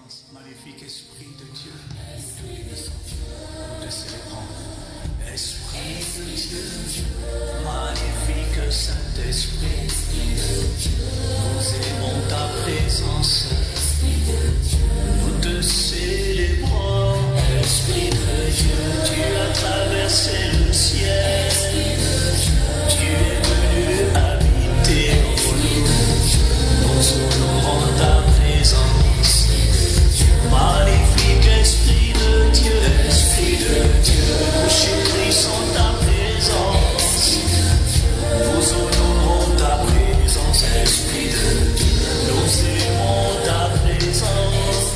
présence, maléfique Esprit de Dieu. Nous te célébrons. Esprit de Dieu, magnifique Saint-Esprit, nous aimons ta présence. Nous te célébrons. Esprit de Dieu, tu as traversé le ciel. Tu es venu habiter en nous. Nous honorons ta présence. Magnifique Esprit de Dieu, Esprit de Dieu, nous chérissons ta présence. Nous honorons ta présence, Esprit de Dieu. Nous aimons ta présence.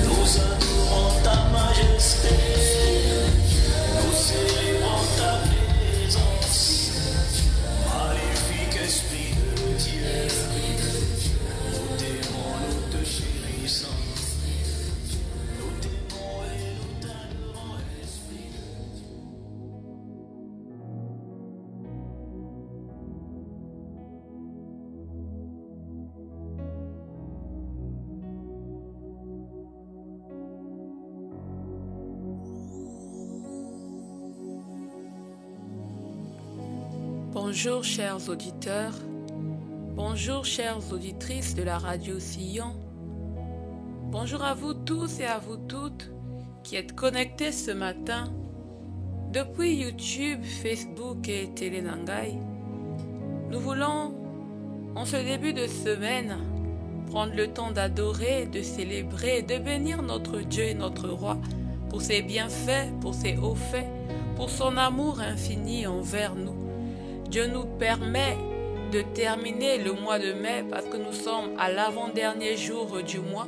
Nous adorons ta majesté. Nous célébrons ta présence. Magnifique Esprit de Dieu. Nous t'aimons, nous te chérissons. Nous t'aimons et nous t'adorons, Esprit de Dieu. Bonjour chers auditeurs, bonjour chères auditrices de la radio Sillon. Bonjour à vous tous et à vous toutes qui êtes connectés ce matin depuis YouTube, Facebook et Télénangaï. Nous voulons, en ce début de semaine, prendre le temps d'adorer, de célébrer, de bénir notre Dieu et notre Roi pour ses bienfaits, pour ses hauts faits, pour son amour infini envers nous. Dieu nous permet de terminer le mois de mai parce que nous sommes à l'avant-dernier jour du mois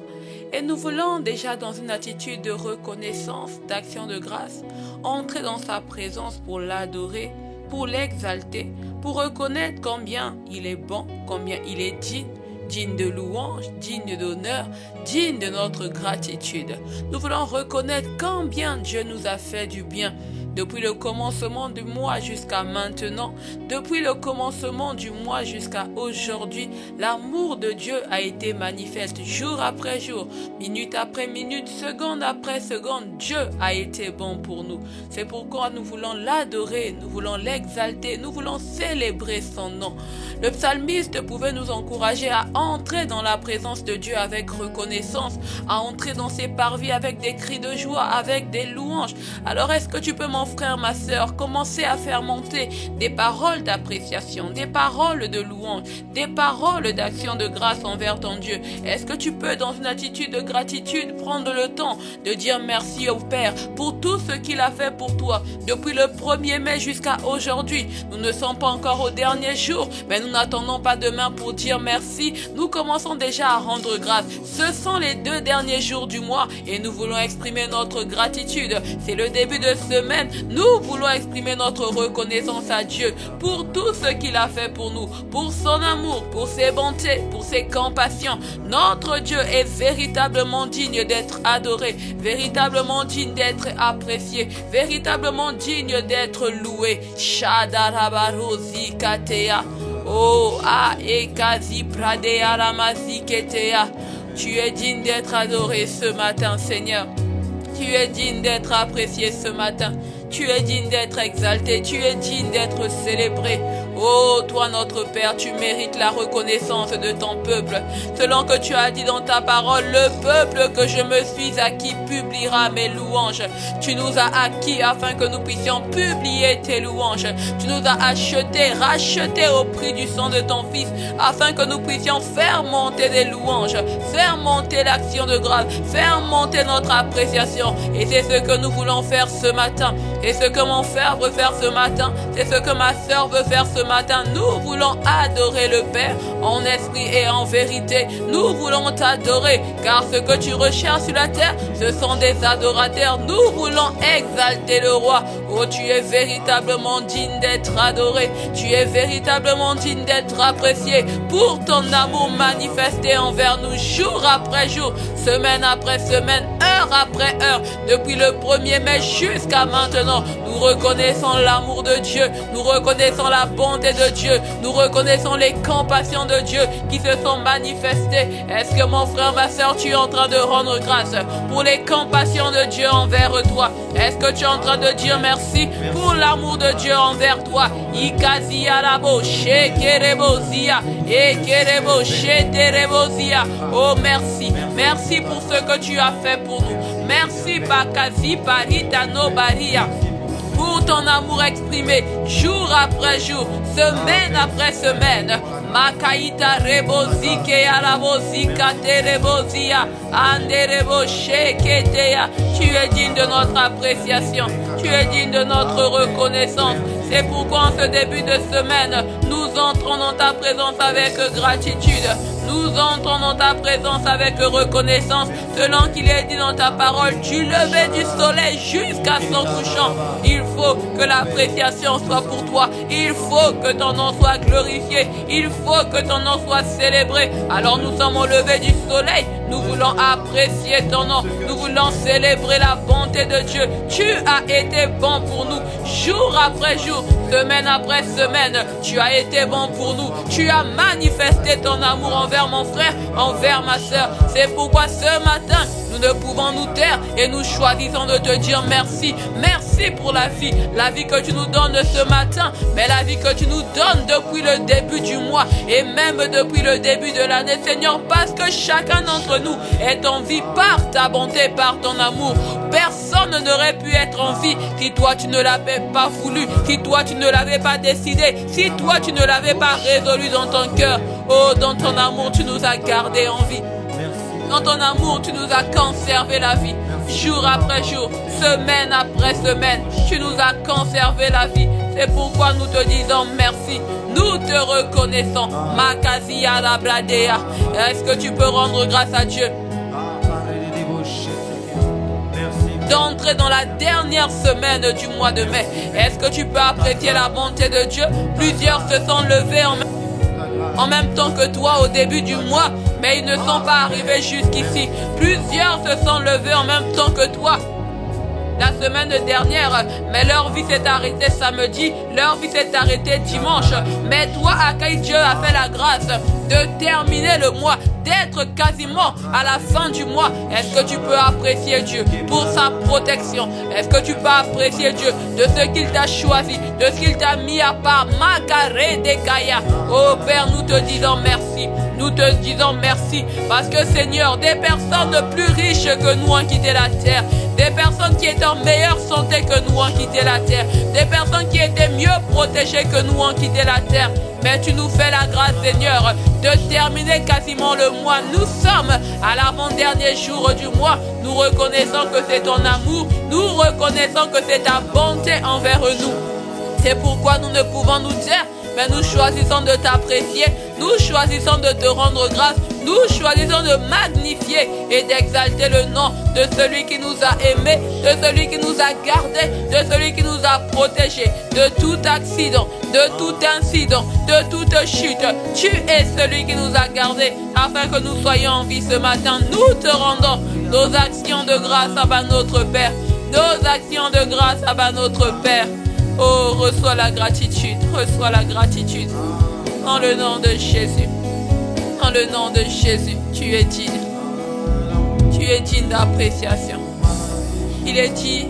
et nous voulons déjà dans une attitude de reconnaissance, d'action de grâce, entrer dans sa présence pour l'adorer, pour l'exalter, pour reconnaître combien il est bon, combien il est digne de louange, digne d'honneur, digne de notre gratitude. Nous voulons reconnaître combien Dieu nous a fait du bien. Depuis le commencement du mois jusqu'à maintenant, depuis le commencement du mois jusqu'à aujourd'hui, l'amour de Dieu a été manifeste jour après jour, minute après minute, seconde après seconde. Dieu a été bon pour nous. C'est pourquoi nous voulons l'adorer, nous voulons l'exalter, nous voulons célébrer son nom. Le psalmiste pouvait nous encourager à entrer dans la présence de Dieu avec reconnaissance, à entrer dans ses parvis avec des cris de joie, avec des louanges. Alors est-ce que tu peux, mon frère, ma sœur, commencer à faire monter des paroles d'appréciation, des paroles de louange, des paroles d'action de grâce envers ton Dieu? Est-ce que tu peux, dans une attitude de gratitude, prendre le temps de dire merci au Père pour tout ce qu'il a fait pour toi depuis le 1er mai jusqu'à aujourd'hui? Nous ne sommes pas encore au dernier jour, mais nous n'attendons pas demain pour dire merci. Nous commençons déjà à rendre grâce. Ce sont les 2 derniers jours du mois et nous voulons exprimer notre gratitude. C'est le début de semaine. Nous voulons exprimer notre reconnaissance à Dieu pour tout ce qu'il a fait pour nous, pour son amour, pour ses bontés, pour ses compassions. Notre Dieu est véritablement digne d'être adoré, véritablement digne d'être apprécié, véritablement digne d'être loué. Shadarabarozi katea. Oh, ekazi pradea ramasi ketea. Tu es digne d'être adoré ce matin, Seigneur. Tu es digne d'être apprécié ce matin. Tu es digne d'être exalté, tu es digne d'être célébré. Oh, toi notre Père, tu mérites la reconnaissance de ton peuple. Selon que tu as dit dans ta parole, le peuple que je me suis acquis publiera mes louanges. Tu nous as acquis afin que nous puissions publier tes louanges. Tu nous as achetés, rachetés au prix du sang de ton Fils, afin que nous puissions faire monter des louanges, faire monter l'action de grâce, faire monter notre appréciation. Et c'est ce que nous voulons faire ce matin. Et ce que mon frère veut faire ce matin, c'est ce que ma sœur veut faire ce matin. Nous voulons adorer le Père en esprit et en vérité. Nous voulons t'adorer, car ce que tu recherches sur la terre, ce sont des adorateurs. Nous voulons exalter le Roi. Oh, tu es véritablement digne d'être adoré. Tu es véritablement digne d'être apprécié pour ton amour manifesté envers nous jour après jour, semaine après semaine, heure après heure, depuis le 1er mai jusqu'à maintenant. Nous reconnaissons l'amour de Dieu, nous reconnaissons la bonté de Dieu, nous reconnaissons les compassions de Dieu qui se sont manifestées. Est-ce que mon frère, ma soeur, tu es en train de rendre grâce pour les compassions de Dieu envers toi? Est-ce que tu es en train de dire merci pour l'amour de Dieu envers toi? Oh merci, merci pour ce que tu as fait pour nous. Merci Bakazi Paritano Baria, pour ton amour exprimé jour après jour, semaine après semaine. Makaita rebozi ke arabozi kate rebozia ande reboshe ketea. Tu es digne de notre appréciation, tu es digne de notre reconnaissance. C'est pourquoi en ce début de semaine, nous entrons dans ta présence avec gratitude. Nous entrons dans ta présence avec reconnaissance, selon qu'il est dit dans ta parole, du lever du soleil jusqu'à son couchant. Il faut que l'appréciation soit pour toi. Il faut que ton nom soit glorifié. Il faut que ton nom soit célébré. Alors nous sommes au lever du soleil. Nous voulons apprécier ton nom. Nous voulons célébrer la bonté de Dieu. Tu as été bon pour nous, jour après jour, semaine après semaine. Tu as été bon pour nous. Tu as manifesté ton amour envers mon frère, envers ma soeur. C'est pourquoi ce matin, nous ne pouvons nous taire et nous choisissons de te dire merci. Merci pour la vie que tu nous donnes ce matin, mais la vie que tu nous donnes depuis le début du mois et même depuis le début de l'année, Seigneur, parce que chacun d'entre nous est en vie par ta bonté, par ton amour. Personne n'aurait pu être en vie si toi tu ne l'avais pas voulu, si toi tu ne l'avais pas décidé, si toi tu ne l'avais pas résolu dans ton cœur. Oh, dans ton amour, tu nous as gardés en vie. Dans ton amour, tu nous as conservé la vie. Jour après jour, semaine après semaine, tu nous as conservé la vie. C'est pourquoi nous te disons merci. Nous te reconnaissons. Makazia la bladea. Est-ce que tu peux rendre grâce à Dieu? D'entrer dans la dernière semaine du mois de mai. Est-ce que tu peux apprécier la bonté de Dieu? Plusieurs se sont levés en même temps que toi au début du mois, mais ils ne sont pas arrivés jusqu'ici. Plusieurs se sont levés en même temps que toi la semaine dernière, mais leur vie s'est arrêtée samedi, leur vie s'est arrêtée dimanche. Mais toi, Akai, Dieu a fait la grâce de terminer le mois, d'être quasiment à la fin du mois. Est-ce que tu peux apprécier Dieu pour sa protection? Est-ce que tu peux apprécier Dieu de ce qu'il t'a choisi, de ce qu'il t'a mis à part? Makare Dekaya. Oh Père, nous te disons merci. Nous te disons merci parce que Seigneur, des personnes plus riches que nous ont quitté la terre, des personnes qui étaient en meilleure santé que nous ont quitté la terre, des personnes qui étaient mieux protégées que nous ont quitté la terre. Mais tu nous fais la grâce, Seigneur, de terminer quasiment le mois. Nous sommes à l'avant-dernier jour du mois. Nous reconnaissons que c'est ton amour. Nous reconnaissons que c'est ta bonté envers nous. C'est pourquoi nous ne pouvons nous taire, mais nous choisissons de t'apprécier. Nous choisissons de te rendre grâce. Nous choisissons de magnifier et d'exalter le nom de celui qui nous a aimés, de celui qui nous a gardés, de celui qui nous a protégés de tout accident, de tout incident, de toute chute. Tu es celui qui nous a gardés afin que nous soyons en vie ce matin. Nous te rendons nos actions de grâce à notre Père. Nos actions de grâce à notre Père. Oh, reçois la gratitude, reçois la gratitude. En le nom de Jésus. Dans le nom de Jésus, tu es digne. Tu es digne d'appréciation. Il est dit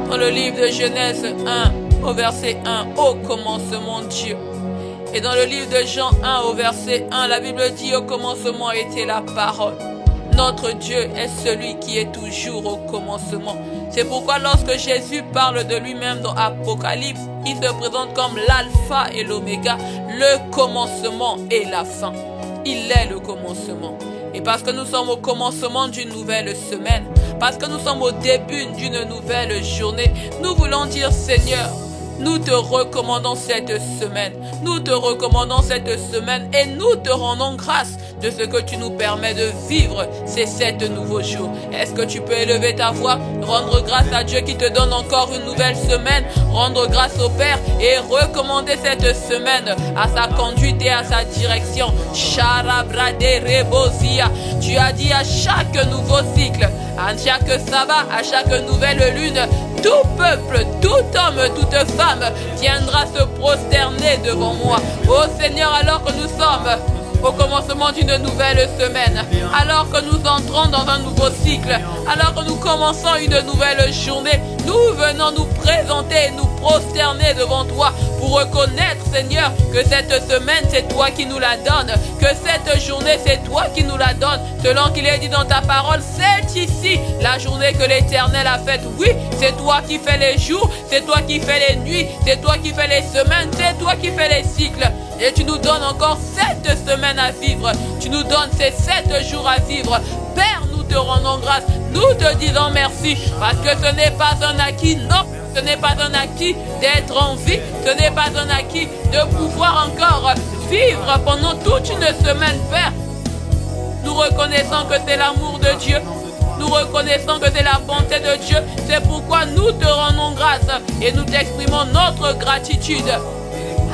dans le livre de Genèse 1 au verset 1, au commencement Dieu. Et dans le livre de Jean 1 au verset 1, la Bible dit au commencement était la parole. Notre Dieu est celui qui est toujours au commencement. C'est pourquoi lorsque Jésus parle de lui-même dans Apocalypse, il se présente comme l'alpha et l'oméga, le commencement et la fin. Il est le commencement. Et parce que nous sommes au commencement d'une nouvelle semaine, parce que nous sommes au début d'une nouvelle journée, nous voulons dire Seigneur, Nous te recommandons cette semaine. Nous te recommandons cette semaine et nous te rendons grâce de ce que tu nous permets de vivre ces 7 nouveaux jours. Est-ce que tu peux élever ta voix, rendre grâce à Dieu qui te donne encore une nouvelle semaine, rendre grâce au Père et recommander cette semaine à sa conduite et à sa direction. Tu as dit à chaque nouveau cycle, à chaque sabbat, à chaque nouvelle lune, tout peuple, tout homme, toute femme viendra se prosterner devant moi. Ô Seigneur, alors que nous sommes au commencement d'une nouvelle semaine, alors que nous entrons dans un nouveau cycle, alors que nous commençons une nouvelle journée, nous venons nous présenter et nous prosterner devant toi pour reconnaître, Seigneur, que cette semaine, c'est toi qui nous la donnes, que cette journée, c'est toi qui nous la donnes, selon qu'il est dit dans ta parole, c'est ici la journée que l'Éternel a faite. Oui, c'est toi qui fais les jours, c'est toi qui fais les nuits, c'est toi qui fais les semaines, c'est toi qui fais les cycles. Et tu nous donnes encore 7 semaines à vivre. Tu nous donnes ces 7 jours à vivre. Père, nous te rendons grâce. Nous te disons merci. Parce que ce n'est pas un acquis, non. Ce n'est pas un acquis d'être en vie. Ce n'est pas un acquis de pouvoir encore vivre pendant toute une semaine, Père. Nous reconnaissons que c'est l'amour de Dieu. Nous reconnaissons que c'est la bonté de Dieu. C'est pourquoi nous te rendons grâce et nous t'exprimons notre gratitude.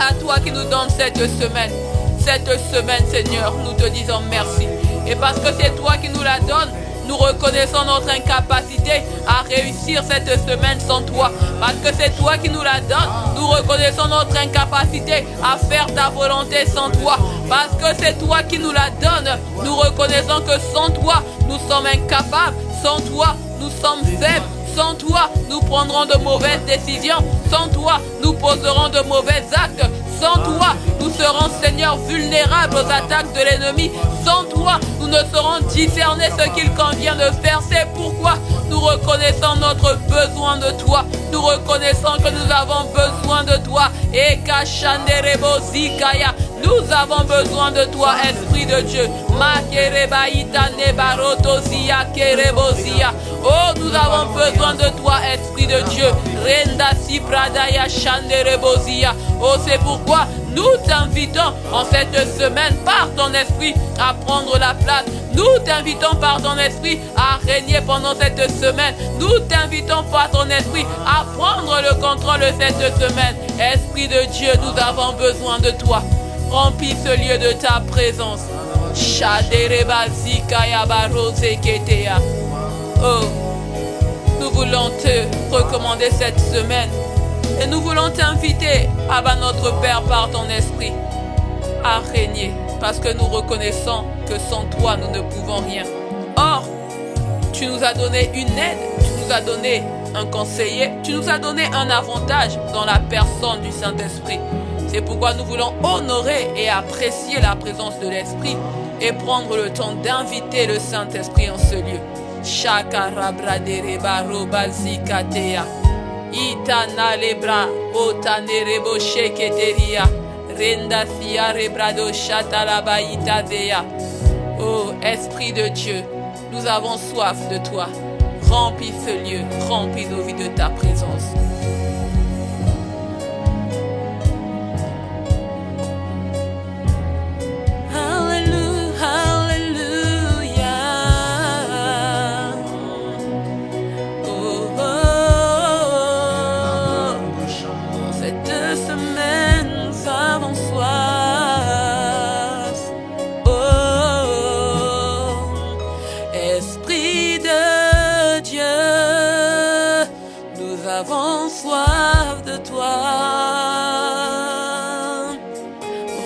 À toi qui nous donne cette semaine. Cette semaine, Seigneur, nous te disons merci. Et parce que c'est toi qui nous la donnes, nous reconnaissons notre incapacité à réussir cette semaine sans toi. Parce que c'est toi qui nous la donnes, nous reconnaissons notre incapacité à faire ta volonté sans toi. Parce que c'est toi qui nous la donnes, nous reconnaissons que sans toi, nous sommes incapables. Sans toi, nous sommes faibles. Sans toi, nous prendrons de mauvaises décisions. Sans toi, nous poserons de mauvais actes. Sans toi, nous serons, Seigneur, vulnérables aux attaques de l'ennemi. Sans toi, nous ne saurons discerner ce qu'il convient de faire. C'est pourquoi nous reconnaissons notre besoin de toi. Nous reconnaissons que nous avons besoin de toi. Et nous avons besoin de toi, Esprit de Dieu. Oh, nous avons besoin de toi, Esprit de Dieu. Oh, c'est pourquoi nous t'invitons en cette semaine par ton esprit à prendre la place. Nous t'invitons par ton esprit à régner pendant cette semaine. Nous t'invitons par ton esprit à prendre le contrôle de cette semaine. Esprit de Dieu, nous avons besoin de toi. Remplis ce lieu de ta présence. Oh, nous voulons te recommander cette semaine. Et nous voulons t'inviter, Abba notre Père, par ton esprit, à régner. Parce que nous reconnaissons que sans toi, nous ne pouvons rien. Or, tu nous as donné une aide, tu nous as donné un conseiller, tu nous as donné un avantage dans la personne du Saint-Esprit. C'est pourquoi nous voulons honorer et apprécier la présence de l'Esprit et prendre le temps d'inviter le Saint-Esprit en ce lieu. Itana lebra, otanerebo sheketeria, renda sia rebrado shatalaba itazea. Oh, Esprit de Dieu, nous avons soif de toi. Remplis ce lieu, remplis nos vies de ta présence.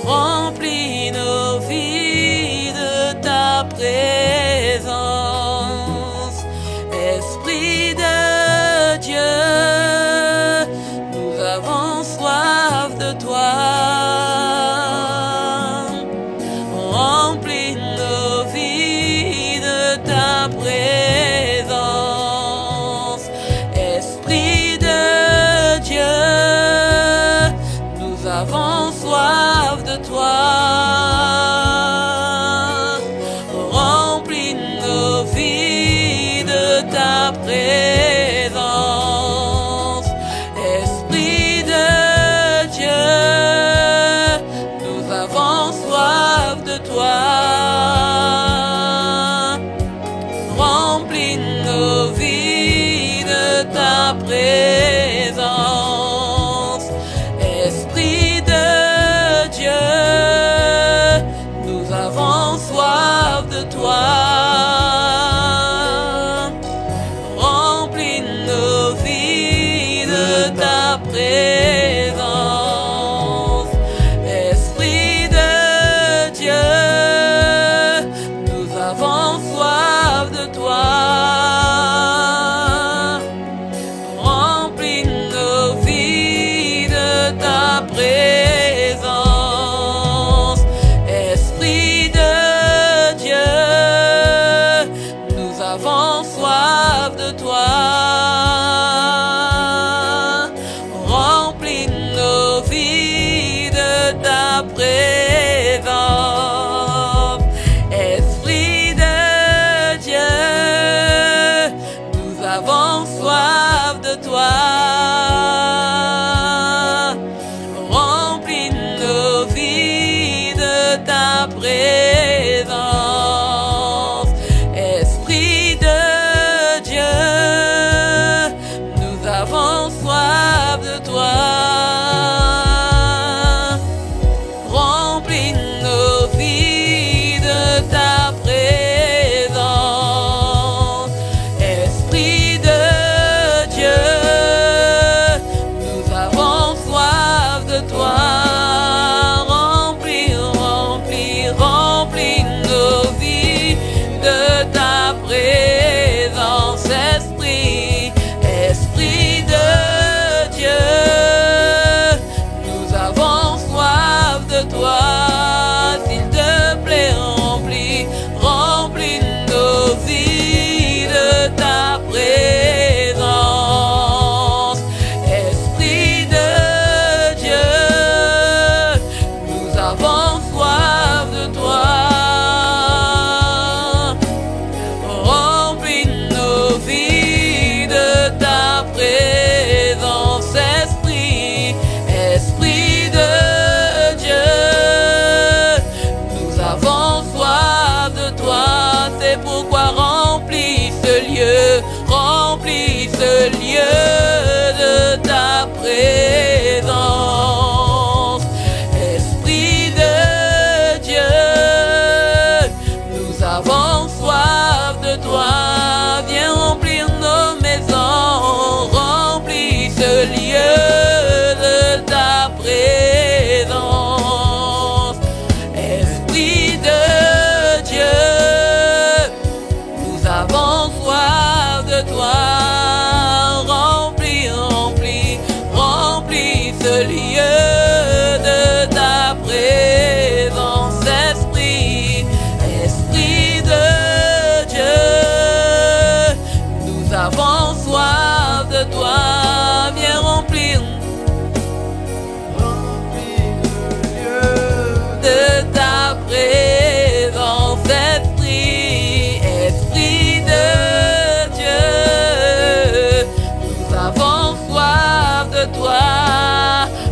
Remplis nos vies de ta présence, Esprit de Dieu, nous avons soif de toi. Remplis nos vies de ta présence, Esprit de Dieu. présence. Esprit de Dieu, nous avons soif de toi. Remplis nos vies de ta présence. Esprit de Dieu, nous avons soif de toi. Remplis nos vies de ta présence. Esprit de Dieu, nous avons soif de toi. Remplis nos vies de ta présence. Esprit de Dieu, nous avons soif de toi. Remplis nos vies de ta présence. Esprit de Dieu, nous avons soif de toi. Remplis nos vies de ta présence. Esprit de Dieu, nous avons soif de toi. Remplis, remplis, remplis nos vies de ta présence. Esprit, Esprit de Dieu, nous avons soif de toi. S'il te plaît, remplis, remplis nos vies de ta présence. Esprit de Dieu, nous avons soif de toi. Remplis nos vies de ta présence. Esprit, Esprit de Dieu, nous avons soif de toi. C'est pourquoi remplis ce lieu, remplis ce lieu de ta présence. Esprit de Dieu, nous avons soif de toi. Viens remplir nos maisons, remplis ce lieu de ta présence. Esprit de Dieu, nous avons soif de toi. Remplis, remplis, remplis ce lieu de ta présence. Esprit, Esprit de Dieu, nous avons soif de toi. Viens remplir de ta présence. Esprit, Esprit de Dieu, nous avons soif de toi.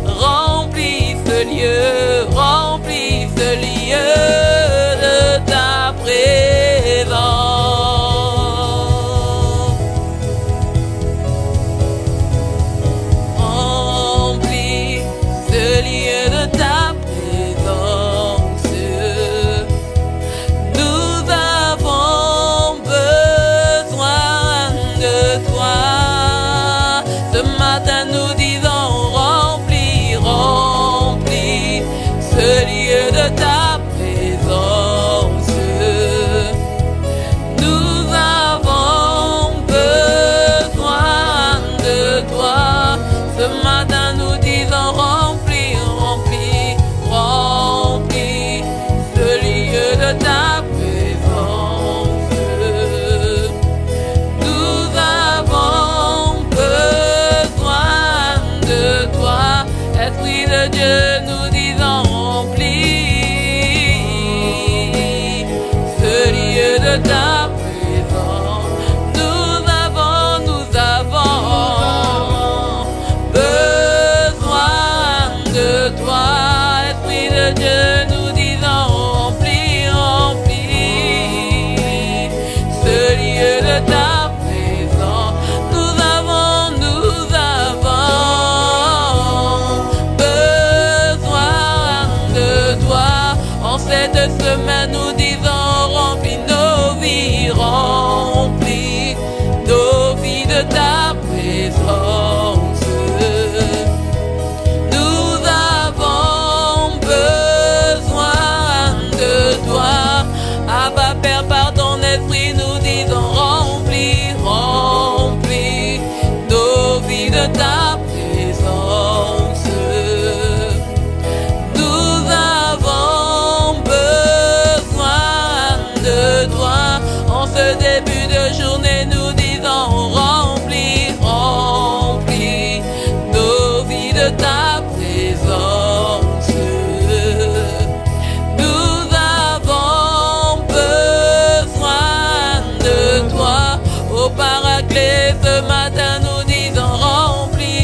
Remplis ce lieu, remplis ce lieu de ta présence. Remplis ce lieu de ta présence. Nous avons besoin de toi. Ce matin nous disons remplis, remplis ce lieu de ta présence. Nous avons besoin de toi. Ce matin nous disons remplis, remplis, remplis ce lieu de ta présence. Nous avons besoin de toi. Esprit de Dieu, nous disons remplis ce lieu de ta présence. Nous avons besoin de toi. Esprit de Dieu, nous disons remplis, remplis ce lieu de ta présence. Nous avons besoin de ta présence. Nous avons besoin de toi. En ce début de journée, nous disons remplis, remplis nos vies de ta présence. Nous avons besoin de toi. Au Paraclet, ce matin, nous disons remplis,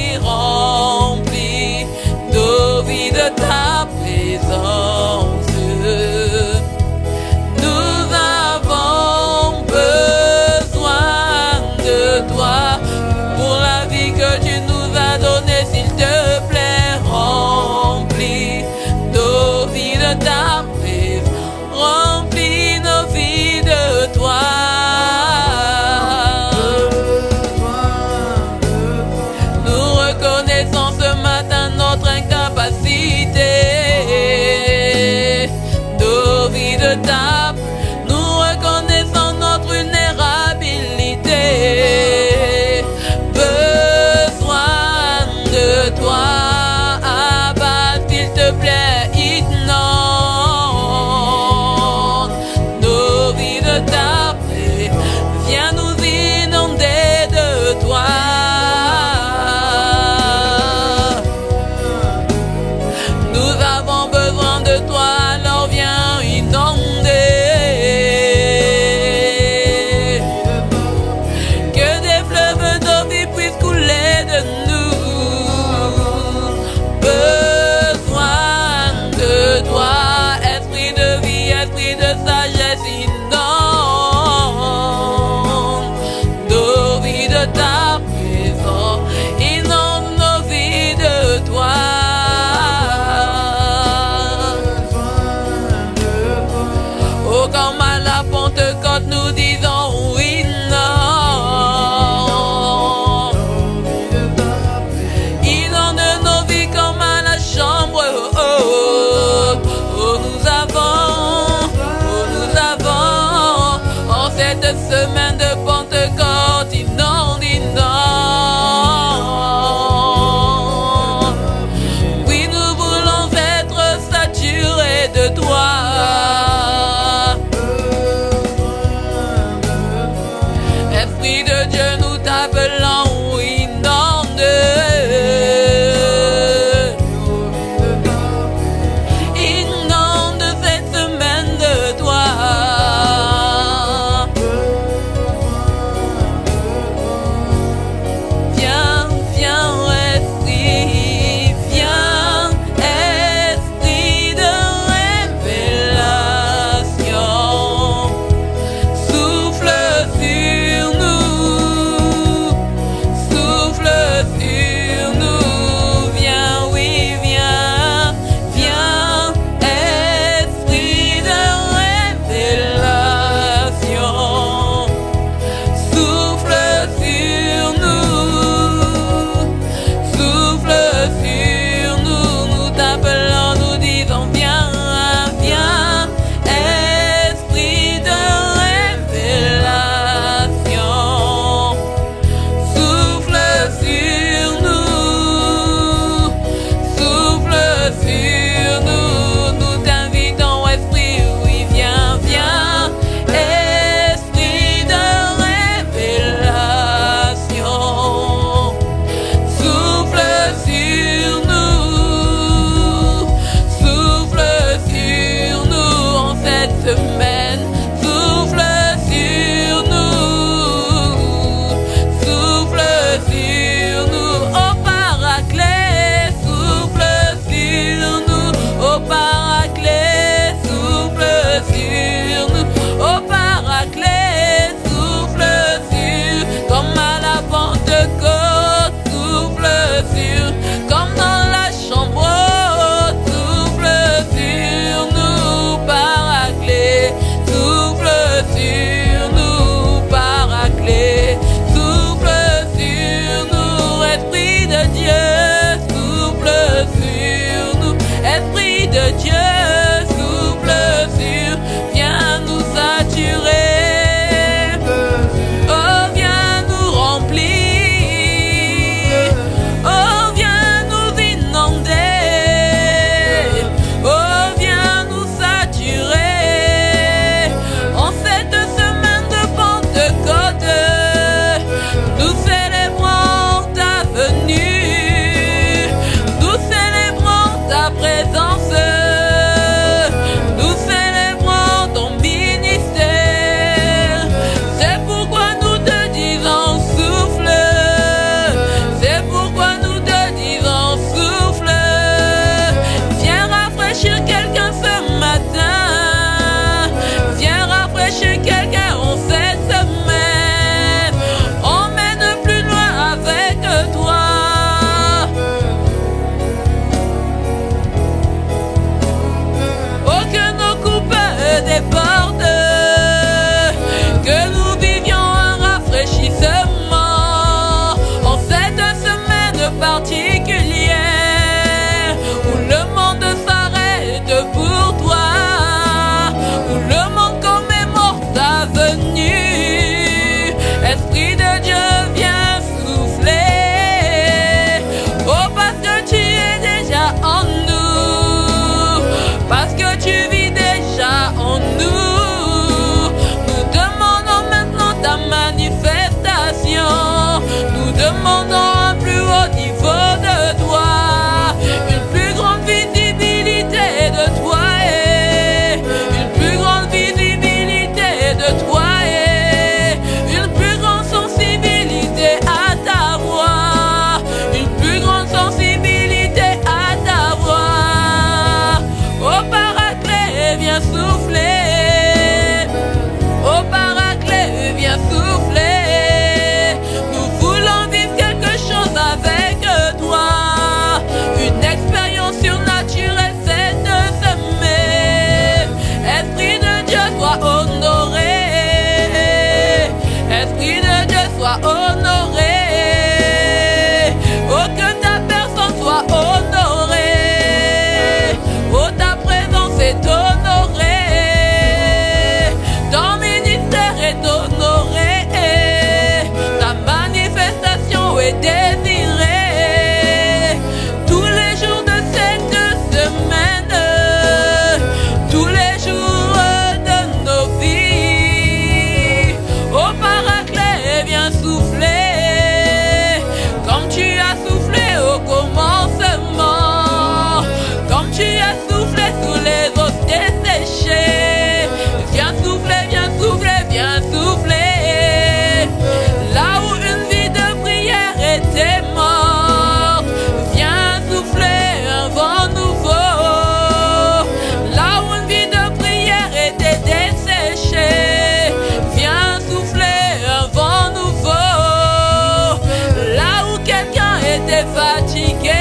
était fatigué,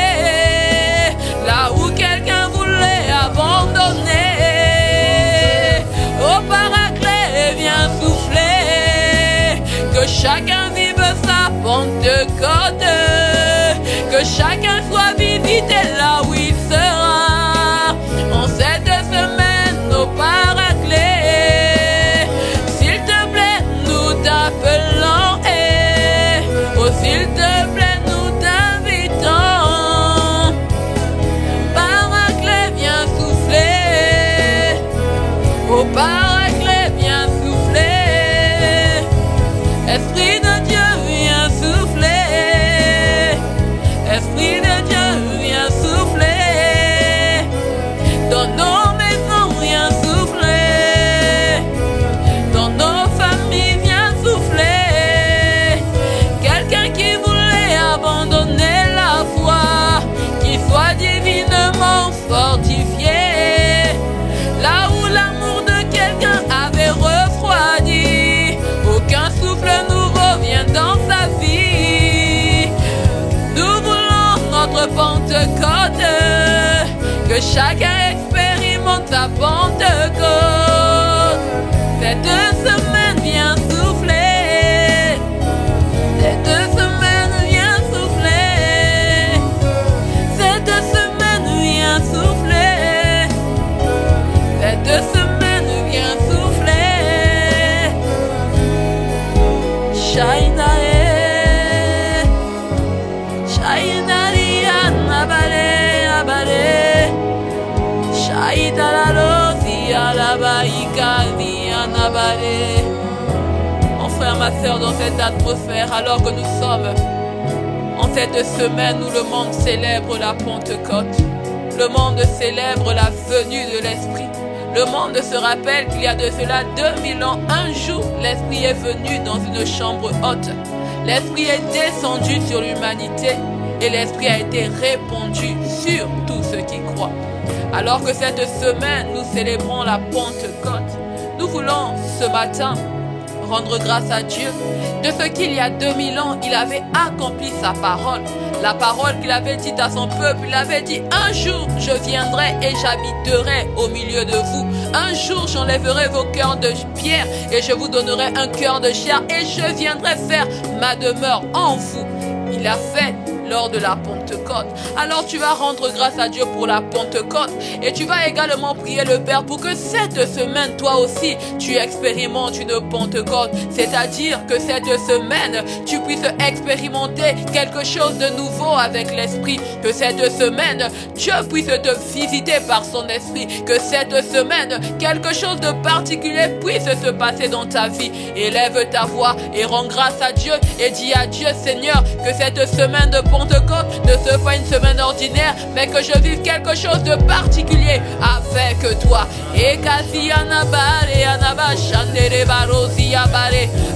là où quelqu'un voulait abandonner, au Paraclet viens souffler, que chacun vive sa Pentecôte, que chacun soit visité là où il sera, en cette semaine au Paraclet. S'il te plaît, nous t'appelons, oh s'il te plaît, nous t'invitons. Paraclet, viens souffler, au Paraclet, viens souffler. Esprit de Dieu, viens souffler. Esprit de Dieu, viens souffler. Dans nos maisons, viens souffler. Dans nos familles, viens souffler. Quelqu'un qui voulait abandonner la foi, qui soit divinement fortifié. Là où l'amour de quelqu'un avait refroidi, aucun souffle nouveau vient dans sa vie. Nous voulons notre Pentecôte, que chacun expérimente sa Pentecôte. Cette semaine vient souffler, cette semaine vient souffler, cette semaine vient souffler, cette semaine vient souffler. Shainae, Shainaria nabale abale, Shaidalalo sialabaika nabale. Mon frère, ma soeur, dans cette atmosphère, alors que nous sommes en cette semaine où le monde célèbre la Pentecôte, le monde célèbre la venue de l'Esprit. Le monde se rappelle qu'il y a de cela 2000 ans, un jour, l'Esprit est venu dans une chambre haute. L'Esprit est descendu sur l'humanité et l'Esprit a été répandu sur tous ceux qui croient. Alors que cette semaine, nous célébrons la Pentecôte, nous voulons ce matin rendre grâce à Dieu de ce qu'il y a 2000 ans, il avait accompli sa parole. La parole qu'il avait dite à son peuple, il avait dit: un jour je viendrai et j'habiterai au milieu de vous. Un jour j'enlèverai vos cœurs de pierre et je vous donnerai un cœur de chair et je viendrai faire ma demeure en vous. Il a fait lors de la Pentecôte. Alors tu vas rendre grâce à Dieu pour la Pentecôte et tu vas également prier le Père pour que cette semaine, toi aussi, tu expérimentes une Pentecôte. C'est-à-dire que cette semaine, tu puisses expérimenter quelque chose de nouveau avec l'Esprit. Que cette semaine, Dieu puisse te visiter par son Esprit. Que cette semaine, quelque chose de particulier puisse se passer dans ta vie. Élève ta voix et rends grâce à Dieu et dis à Dieu: Seigneur, que cette semaine de Pentecôte ne soit pas une semaine ordinaire, mais que je vive quelque chose de particulier avec toi.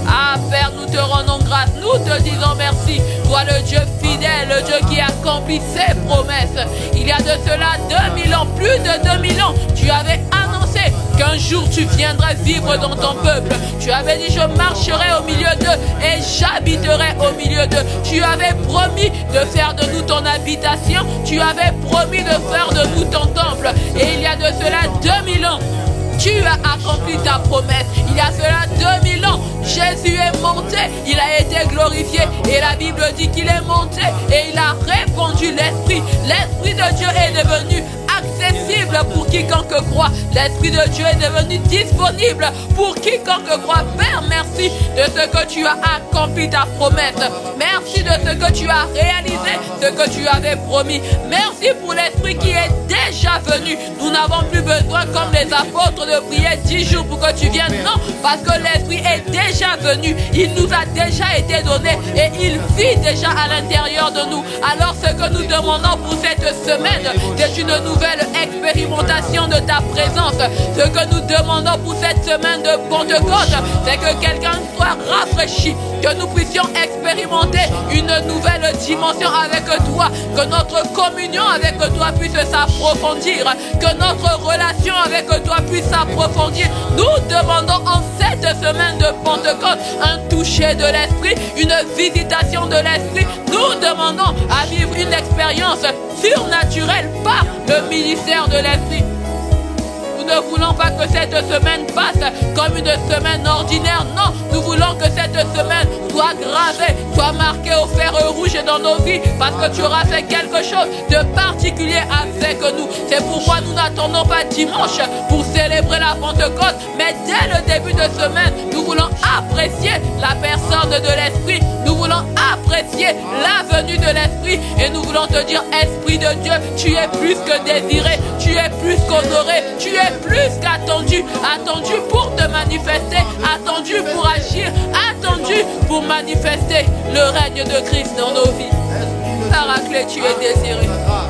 Ah Père, nous te rendons grâce, nous te disons merci. Toi le Dieu fidèle, le Dieu qui accomplit ses promesses. Il y a de cela 2000 ans, plus de 2000 ans, tu avais annoncé qu'un jour tu viendrais vivre dans ton peuple. Tu avais dit: je marcherai au milieu d'eux et j'habiterai au milieu d'eux. Tu avais promis de faire de nous ton habitation. Tu avais promis de faire de nous ton temple. Et il y a de cela 2000 ans, tu as accompli ta promesse. Il y a cela 2000 ans, Jésus est monté, il a été glorifié et la Bible dit qu'il est monté et il a répandu l'Esprit. L'Esprit de Dieu est devenu accessible pour quiconque croit. L'Esprit de Dieu est devenu disponible pour quiconque croit. Père, merci de ce que tu as accompli ta promesse. Merci de ce que tu as réalisé, ce que tu avais promis. Merci pour l'Esprit qui est déjà venu. Nous n'avons plus besoin, comme les apôtres, de prier 10 jours pour que tu viennes. Non, parce que l'Esprit est déjà venu. Il nous a déjà été donné et il vit déjà à l'intérieur de nous. Alors ce que nous demandons pour cette semaine, c'est une nouvelle expérimentation de ta présence. Ce que nous demandons pour cette semaine de Pentecôte, c'est que quelqu'un soit rafraîchi, que nous puissions expérimenter une nouvelle dimension avec toi, que notre communion avec toi puisse s'approfondir, que notre relation avec toi puisse s'approfondir. Nous demandons en cette semaine de Pentecôte un toucher de l'Esprit, une visitation de l'Esprit. Nous demandons à vivre expérience surnaturelle par le ministère de l'Esprit. Nous ne voulons pas que cette semaine passe comme une semaine ordinaire. Non, nous voulons que cette semaine soit gravée, soit marquée au fer rouge dans nos vies, parce que tu auras fait quelque chose de particulier avec nous. C'est pourquoi nous n'attendons pas dimanche pour célébrer la Pentecôte, mais dès le début de semaine, nous voulons apprécier la personne de l'Esprit. Nous voulons apprécier la venue de l'Esprit et nous voulons te dire, Esprit de Dieu, tu es plus que désiré, tu es plus qu'honoré, tu es plus qu'attendu, attendu pour te manifester, attendu pour agir, attendu pour manifester le règne de Christ dans nos vies. Paraclet, tu es désiré,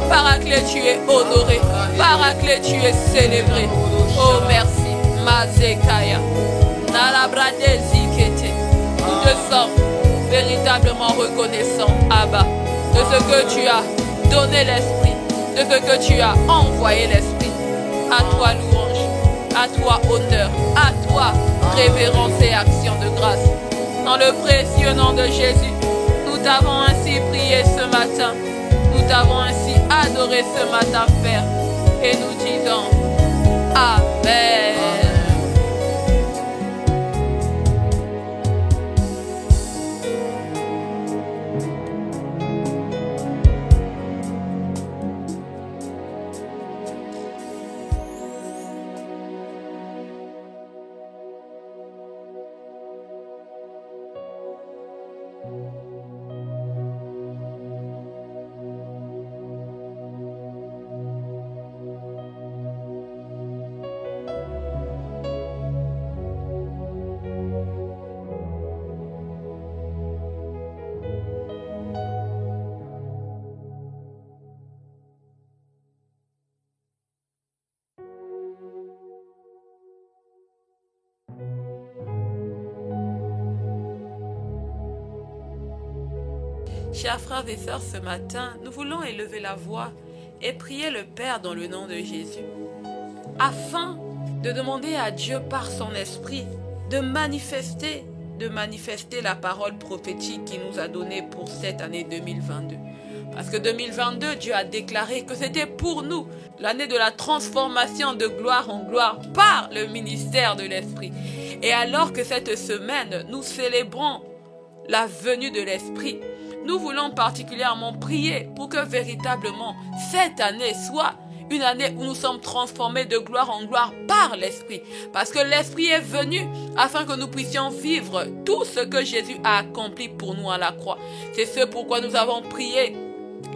Paraclet, tu es honoré, Paraclet, tu es célébré. Oh merci, Mazekaya, Nalabrade Zikete. Nous te sommes véritablement reconnaissants, Abba, de ce que tu as donné l'Esprit, de ce que tu as envoyé l'Esprit. À toi louange, à toi honneur, à toi révérence et action de grâce. Dans le précieux nom de Jésus, nous t'avons ainsi prié ce matin, nous t'avons ainsi adoré ce matin, Père, et nous disons Amen. Chers frères et sœurs, ce matin, nous voulons élever la voix et prier le Père dans le nom de Jésus, afin de demander à Dieu par son esprit de manifester la parole prophétique qu'il nous a donnée pour cette année 2022. Parce que 2022, Dieu a déclaré que c'était pour nous l'année de la transformation de gloire en gloire par le ministère de l'Esprit. Et alors que cette semaine, nous célébrons la venue de l'Esprit, nous voulons particulièrement prier pour que véritablement cette année soit une année où nous sommes transformés de gloire en gloire par l'Esprit. Parce que l'Esprit est venu afin que nous puissions vivre tout ce que Jésus a accompli pour nous à la croix. C'est ce pourquoi nous avons prié.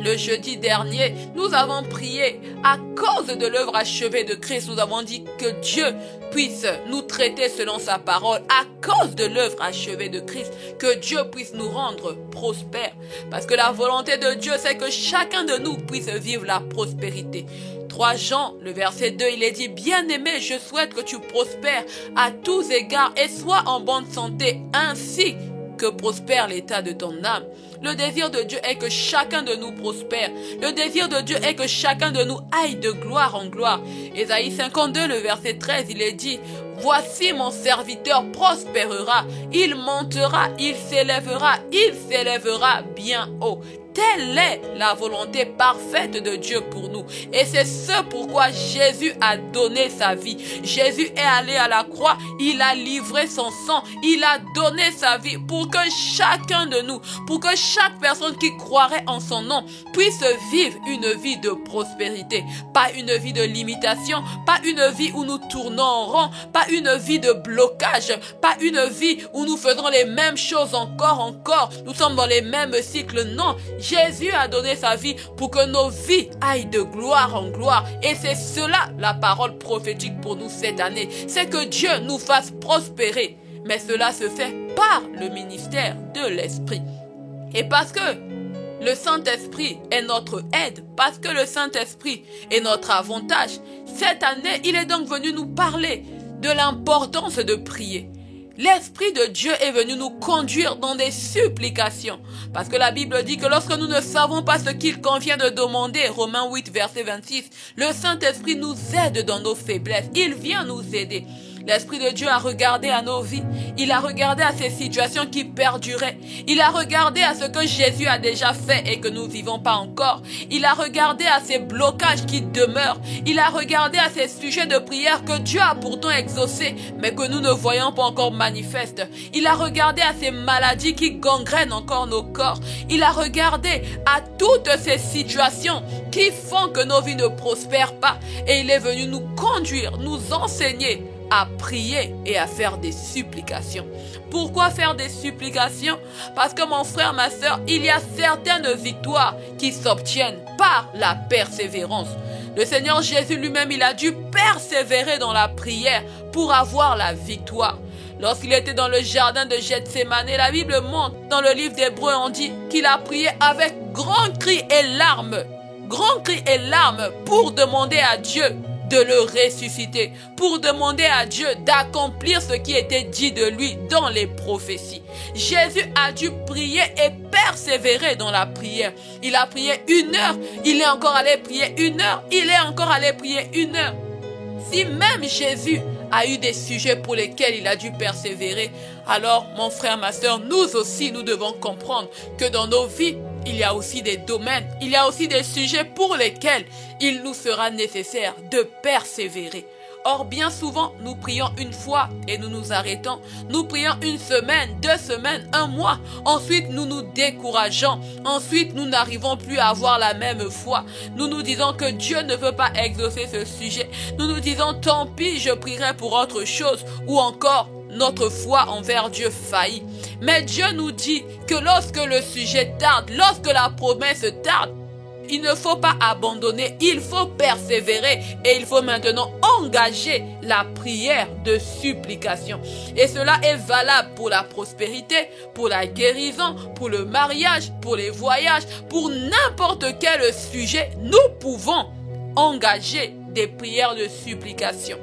Le jeudi dernier, nous avons prié à cause de l'œuvre achevée de Christ. Nous avons dit que Dieu puisse nous traiter selon sa parole à cause de l'œuvre achevée de Christ. Que Dieu puisse nous rendre prospères. Parce que la volonté de Dieu, c'est que chacun de nous puisse vivre la prospérité. 3 Jean, le verset 2, il est dit, bien-aimé, je souhaite que tu prospères à tous égards et sois en bonne santé, ainsi que prospère l'état de ton âme. Le désir de Dieu est que chacun de nous prospère. Le désir de Dieu est que chacun de nous aille de gloire en gloire. Ésaïe 52, le verset 13, il est dit, voici mon serviteur prospérera, il montera, il s'élèvera bien haut. Telle est la volonté parfaite de Dieu pour nous. Et c'est ce pourquoi Jésus a donné sa vie. Jésus est allé à la croix, il a livré son sang, il a donné sa vie pour que chacun de nous, pour que chaque personne qui croirait en son nom puisse vivre une vie de prospérité. Pas une vie de limitation, pas une vie où nous tournons en rond, pas une vie de blocage, pas une vie où nous faisons les mêmes choses encore, nous sommes dans les mêmes cycles. Non, Jésus a donné sa vie pour que nos vies aillent de gloire en gloire. Et c'est cela la parole prophétique pour nous cette année. C'est que Dieu nous fasse prospérer. Mais cela se fait par le ministère de l'Esprit. Et parce que le Saint-Esprit est notre aide, parce que le Saint-Esprit est notre avantage, cette année, il est donc venu nous parler de l'importance de prier. L'Esprit de Dieu est venu nous conduire dans des supplications. Parce que la Bible dit que lorsque nous ne savons pas ce qu'il convient de demander, Romains 8, verset 26, le Saint-Esprit nous aide dans nos faiblesses. Il vient nous aider. L'Esprit de Dieu a regardé à nos vies. Il a regardé à ces situations qui perduraient. Il a regardé à ce que Jésus a déjà fait et que nous ne vivons pas encore. Il a regardé à ces blocages qui demeurent. Il a regardé à ces sujets de prière que Dieu a pourtant exaucés, mais que nous ne voyons pas encore manifestes. Il a regardé à ces maladies qui gangrènent encore nos corps. Il a regardé à toutes ces situations qui font que nos vies ne prospèrent pas. Et il est venu nous conduire, nous enseigner à prier et à faire des supplications. Pourquoi faire des supplications? Parce que mon frère, ma soeur, il y a certaines victoires qui s'obtiennent par la persévérance. Le Seigneur Jésus lui-même, il a dû persévérer dans la prière pour avoir la victoire. Lorsqu'il était dans le jardin de Gethsémane, la Bible montre, dans le livre d'Hébreux, on dit qu'il a prié avec grand cri et larmes pour demander à Dieu de le ressusciter, pour demander à Dieu d'accomplir ce qui était dit de lui dans les prophéties. Jésus a dû prier et persévérer dans la prière. Il a prié 1 heure, il est encore allé prier 1 heure, il est encore allé prier 1 heure. Si même Jésus a eu des sujets pour lesquels il a dû persévérer, alors mon frère, ma soeur, nous aussi, nous devons comprendre que dans nos vies, il y a aussi des domaines, il y a aussi des sujets pour lesquels il nous sera nécessaire de persévérer. Or, bien souvent, nous prions 1 fois et nous nous arrêtons. Nous prions 1 semaine, 2 semaines, 1 mois. Ensuite, nous nous décourageons. Ensuite, nous n'arrivons plus à avoir la même foi. Nous nous disons que Dieu ne veut pas exaucer ce sujet. Nous nous disons, tant pis, je prierai pour autre chose. Ou encore, notre foi envers Dieu faillit. Mais Dieu nous dit que lorsque le sujet tarde, lorsque la promesse tarde, il ne faut pas abandonner, il faut persévérer et il faut maintenant engager la prière de supplication. Et cela est valable pour la prospérité, pour la guérison, pour le mariage, pour les voyages, pour n'importe quel sujet. Nous pouvons engager des prières de supplication.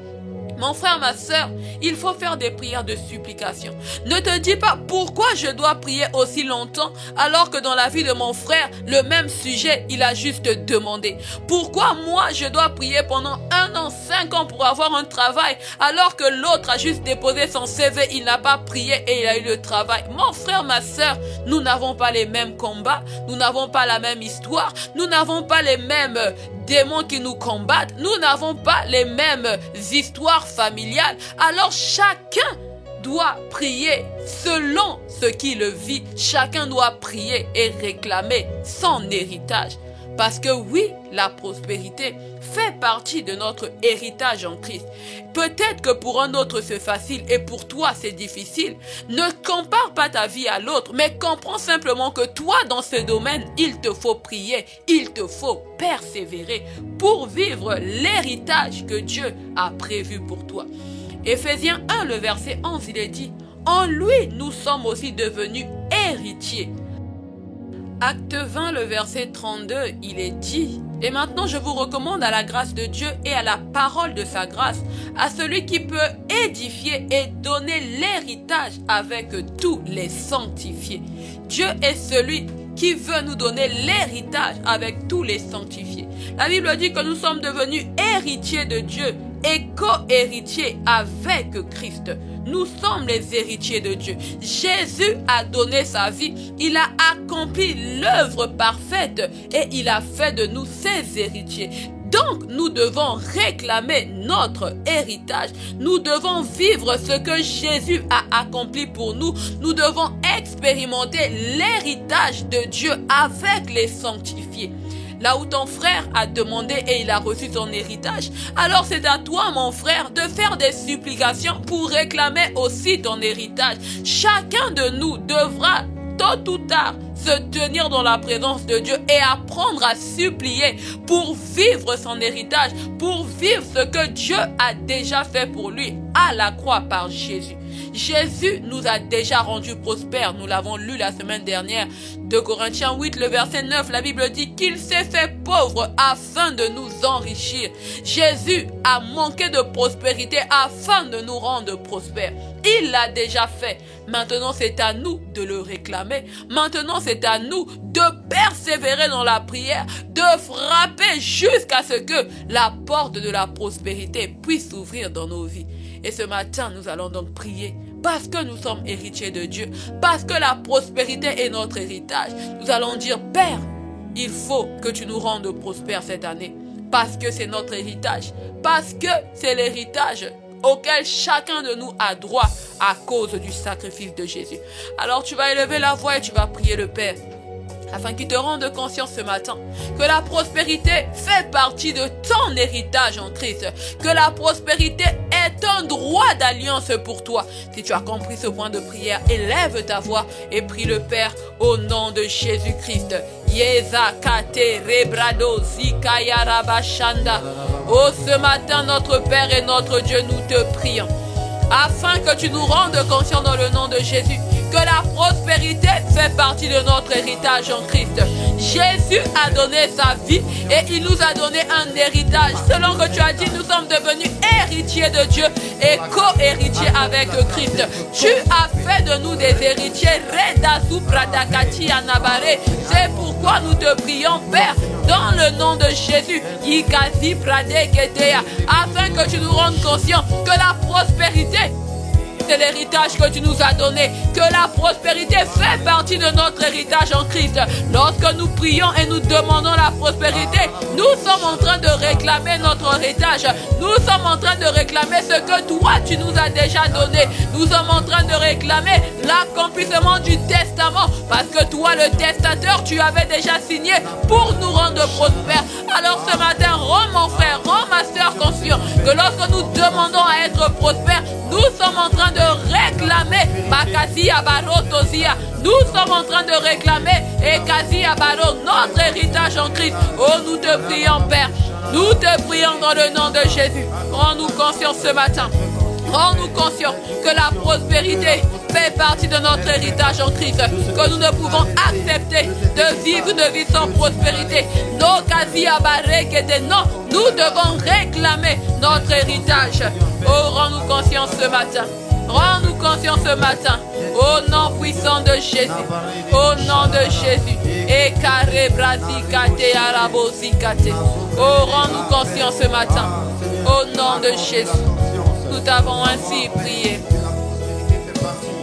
Mon frère, ma soeur, il faut faire des prières de supplication. Ne te dis pas pourquoi je dois prier aussi longtemps alors que dans la vie de mon frère, le même sujet, il a juste demandé. Pourquoi moi, je dois prier pendant 1 an, 5 ans pour avoir un travail alors que l'autre a juste déposé son CV, il n'a pas prié et il a eu le travail. Mon frère, ma soeur, nous n'avons pas les mêmes combats, nous n'avons pas la même histoire, nous n'avons pas les mêmes démons qui nous combattent, nous n'avons pas les mêmes histoires familiales. Alors chacun doit prier selon ce qu'il vit. Chacun doit prier et réclamer son héritage. Parce que oui, la prospérité fait partie de notre héritage en Christ. Peut-être que pour un autre c'est facile et pour toi c'est difficile. Ne compare pas ta vie à l'autre, mais comprends simplement que toi dans ce domaine, il te faut prier, il te faut persévérer pour vivre l'héritage que Dieu a prévu pour toi. Éphésiens 1, le verset 11, il est dit, « En lui, nous sommes aussi devenus héritiers. » Acte 20, le verset 32, il est dit, « Et maintenant je vous recommande à la grâce de Dieu et à la parole de sa grâce, à celui qui peut édifier et donner l'héritage avec tous les sanctifiés. » Dieu est celui qui veut nous donner l'héritage avec tous les sanctifiés. La Bible dit que nous sommes devenus héritiers de Dieu et co-héritiers avec Christ. Nous sommes les héritiers de Dieu. Jésus a donné sa vie. Il a accompli l'œuvre parfaite et il a fait de nous ses héritiers. Donc, nous devons réclamer notre héritage. Nous devons vivre ce que Jésus a accompli pour nous. Nous devons expérimenter l'héritage de Dieu avec les sanctifiés. Là où ton frère a demandé et il a reçu son héritage, alors c'est à toi, mon frère, de faire des supplications pour réclamer aussi ton héritage. Chacun de nous devra, tôt ou tard, se tenir dans la présence de Dieu et apprendre à supplier pour vivre son héritage, pour vivre ce que Dieu a déjà fait pour lui à la croix par Jésus. Jésus nous a déjà rendus prospères, nous l'avons lu la semaine dernière. 2 Corinthiens 8, le verset 9, la Bible dit qu'il s'est fait pauvre afin de nous enrichir. Jésus a manqué de prospérité afin de nous rendre prospères. Il l'a déjà fait. Maintenant, c'est à nous de le réclamer. Maintenant, c'est à nous de persévérer dans la prière, de frapper jusqu'à ce que la porte de la prospérité puisse s'ouvrir dans nos vies. Et ce matin, nous allons donc prier parce que nous sommes héritiers de Dieu, parce que la prospérité est notre héritage. Nous allons dire, Père, il faut que tu nous rendes prospères cette année, parce que c'est notre héritage, parce que c'est l'héritage auquel chacun de nous a droit à cause du sacrifice de Jésus. Alors tu vas élever la voix et tu vas prier le Père, afin qu'il te rende conscience ce matin que la prospérité fait partie de ton héritage en Christ, que la prospérité est un droit d'alliance pour toi. Si tu as compris ce point de prière, élève ta voix et prie le Père au nom de Jésus-Christ. Oh, ce matin, notre Père et notre Dieu, nous te prions, afin que tu nous rendes conscients dans le nom de Jésus, que la prospérité fait partie de notre héritage en Christ. Jésus a donné sa vie et il nous a donné un héritage. Selon que tu as dit, nous sommes devenus héritiers de Dieu et co-héritiers avec Christ. Tu as fait de nous des héritiers. C'est pourquoi nous te prions, Père, dans le nom de Jésus, afin que tu nous rendes conscients que la prospérité, c'est l'héritage que tu nous as donné, que la prospérité fait partie de notre héritage en Christ. Lorsque nous prions et nous demandons la prospérité, nous sommes en train de réclamer notre héritage. Nous sommes en train de réclamer ce que toi tu nous as déjà donné. Nous sommes en train de réclamer l'accomplissement du testament, parce que toi le testateur, tu avais déjà signé pour nous rendre prospères. Alors ce matin, rends mon frère, rends ma soeur conscient que lorsque nous demandons à être prospères, nous sommes en train de réclamer nous sommes en train de réclamer notre héritage en Christ. Oh, nous te prions, Père. Nous te prions dans le nom de Jésus. Rends-nous conscients ce matin. Rends-nous conscients que la prospérité fait partie de notre héritage en Christ, que nous ne pouvons accepter de vivre une vie sans prospérité. Non, nous devons réclamer notre héritage. Oh, rends-nous conscients ce matin. Rends-nous conscients ce matin. Au nom puissant de Jésus. Au nom de Jésus. Oh, rends-nous conscients ce matin. Au nom de Jésus. Nous t'avons ainsi prié.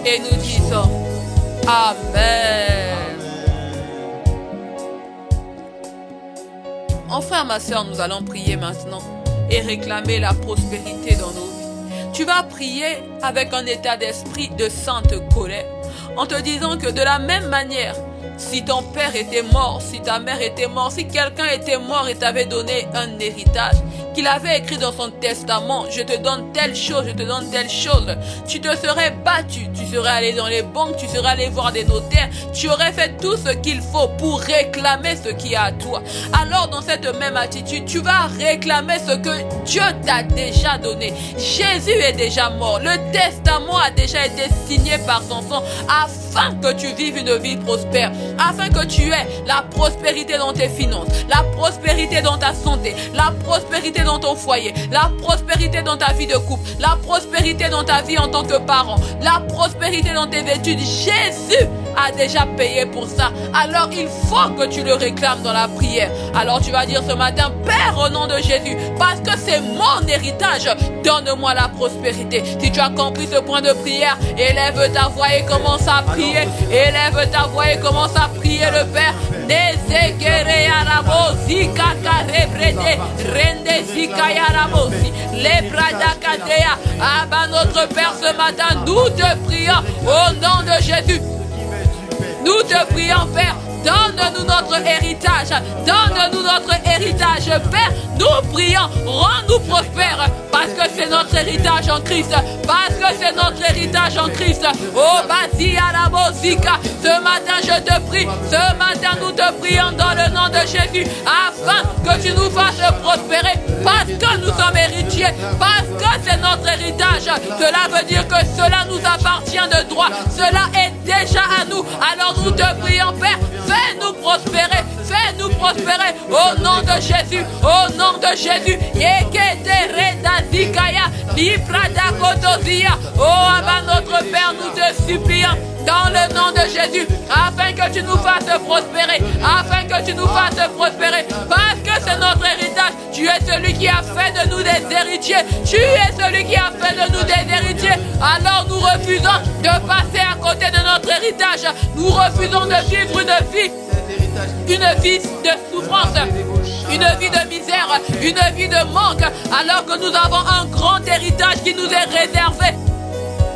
Et nous disons Amen. Mon frère, ma soeur, nous allons prier maintenant et réclamer la prospérité dans nos vies. Tu vas prier avec un état d'esprit de sainte colère, en te disant que de la même manière, si ton père était mort, si ta mère était morte, si quelqu'un était mort et t'avait donné un héritage, qu'il avait écrit dans son testament, je te donne telle chose, je te donne telle chose, tu te serais battu, tu serais allé dans les banques, tu serais allé voir des notaires, tu aurais fait tout ce qu'il faut pour réclamer ce qui est à toi. Alors dans cette même attitude, tu vas réclamer ce que Dieu t'a déjà donné. Jésus est déjà mort, le testament a déjà été signé par son sang, afin que tu vives une vie prospère, afin que tu aies la prospérité dans tes finances, la prospérité dans ta santé, la prospérité dans ton foyer, la prospérité dans ta vie de couple, la prospérité dans ta vie en tant que parent, la prospérité dans tes études. Jésus a déjà payé pour ça. Alors il faut que tu le réclames dans la prière. Alors tu vas dire ce matin, Père, au nom de Jésus, parce que c'est mon héritage, donne-moi la prospérité. Si tu as compris ce point de prière, élève ta voix et commence à prier. Élève ta voix et commence à prier le Père. Notre Père, ce matin, nous te prions au nom de Jésus. Nous te prions, Père, donne-nous notre héritage. Donne-nous notre héritage, Père. Nous prions, rends-nous prospères, parce que c'est notre héritage en Christ. Parce que c'est notre héritage en Christ. Oh, Basia la Bosika, ce matin je te prie, ce matin nous te prions dans le nom de Jésus, afin que tu nous fasses prospérer, parce que nous sommes héritiers, parce que c'est notre héritage. Cela veut dire que cela nous appartient de droit, cela est déjà à nous. Alors nous te prions, Père, fais-nous prospérer, fais fais-nous prospérer au nom de Jésus, au nom de Jésus. Oh, Abba, notre Père, nous te supplions dans le nom de Jésus, afin que tu nous fasses prospérer, afin que tu nous fasses prospérer, parce que c'est notre héritage. Tu es celui qui a fait de nous des héritiers, tu es celui qui a fait de nous des héritiers. Alors nous refusons de passer à côté de notre héritage, nous refusons de vivre une vie de souffrance, une vie de misère, une vie de manque, alors que nous avons un grand héritage qui nous est réservé.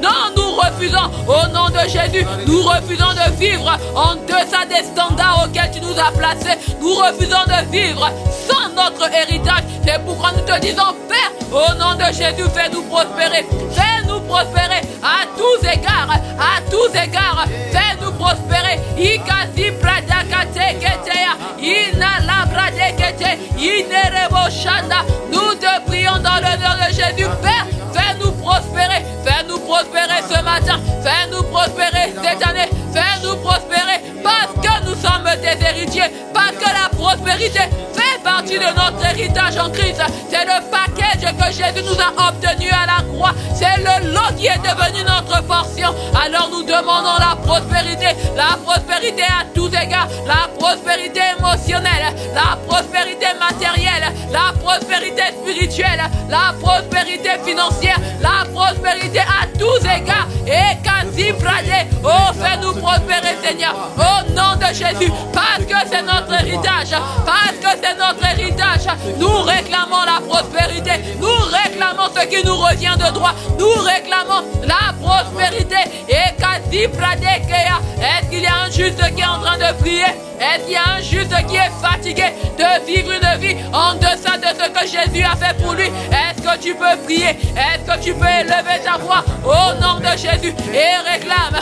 Non, nous refusons, au nom de Jésus, nous refusons de vivre en deçà des standards auxquels tu nous as placés. Nous refusons de vivre sans notre héritage. C'est pourquoi nous te disons, Père, au nom de Jésus, fais-nous prospérer. Fais-nous prospérer à tous égards, à tous égards. Fais-nous prospérer. Ikasi pradakate ketea, inala pradekete, inerebo shanda. Nous te prions dans le nom de Jésus, Père. Fais-nous prospérer, fais-nous prospérer ce matin, fais-nous prospérer cette année, fais-nous prospérer parce que nous sommes tes héritiers, parce que la prospérité fait partie de notre héritage en Christ. C'est le package que Jésus nous a obtenu à la croix, c'est le lot qui est devenu notre portion. Alors nous demandons la prospérité à tous égards, la prospérité émotionnelle, la prospérité matérielle, la prospérité spirituelle, la prospérité financière, la prospérité à tous égards. Et quasi pradé, oh, fais-nous prospérer, Seigneur, au nom de Jésus, parce que c'est notre héritage, parce que c'est notre héritage. Nous réclamons la prospérité, nous réclamons ce qui nous revient de droit, nous réclamons la prospérité. Et quasi pradé, est-ce qu'il y a un juste qui est en train de prier? Est-ce qu'il y a un juste qui est fatigué de vivre une vie en deçà de ce que Jésus a fait pour lui? Est-ce que tu peux prier? Est-ce que tu peux élever ta voix au nom de Jésus et réclame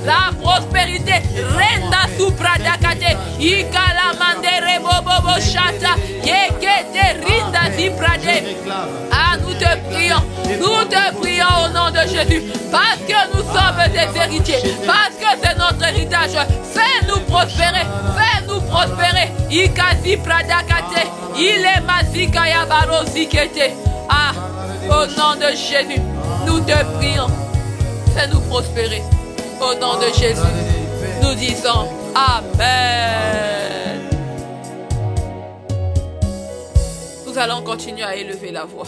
la prospérité? Renda supradakate, ikalamandere bobobo shata, yekete rinda ziprade. Ah, nous te prions au nom de Jésus, parce que nous sommes des héritiers, parce que c'est notre héritage. Fais-nous prospérer, fais-nous prospérer. Ikasi pradakate, il est mazikaya barozikete. Ah, au nom de Jésus, nous te prions, fais-nous prospérer. Au nom de Jésus, nous disons Amen. Nous allons continuer à élever la voix.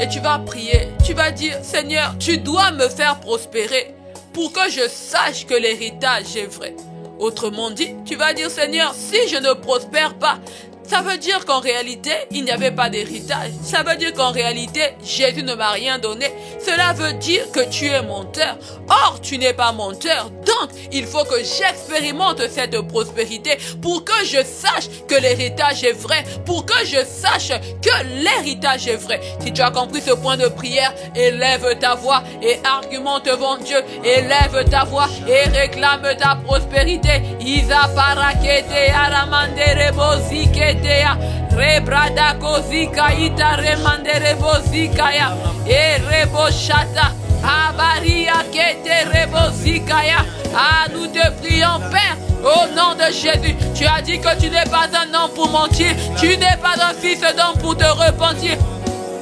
Et tu vas prier, tu vas dire, Seigneur, tu dois me faire prospérer pour que je sache que l'héritage est vrai. Autrement dit, tu vas dire, Seigneur, si je ne prospère pas, ça veut dire qu'en réalité, il n'y avait pas d'héritage. Ça veut dire qu'en réalité, Jésus ne m'a rien donné. Cela veut dire que tu es menteur. Or, tu n'es pas menteur. Donc, il faut que j'expérimente cette prospérité pour que je sache que l'héritage est vrai, pour que je sache que l'héritage est vrai. Si tu as compris ce point de prière, élève ta voix et argumente devant Dieu. Élève ta voix et réclame ta prospérité. Isa parakete aramandere bozikete. Rebrada kozika ita remandere bozikaya e reboshata abaria kete rebozikaya. Ah, nous te prions, Père, au nom de Jésus. Tu as dit que tu n'es pas un homme pour mentir, tu n'es pas un fils d'homme pour te repentir.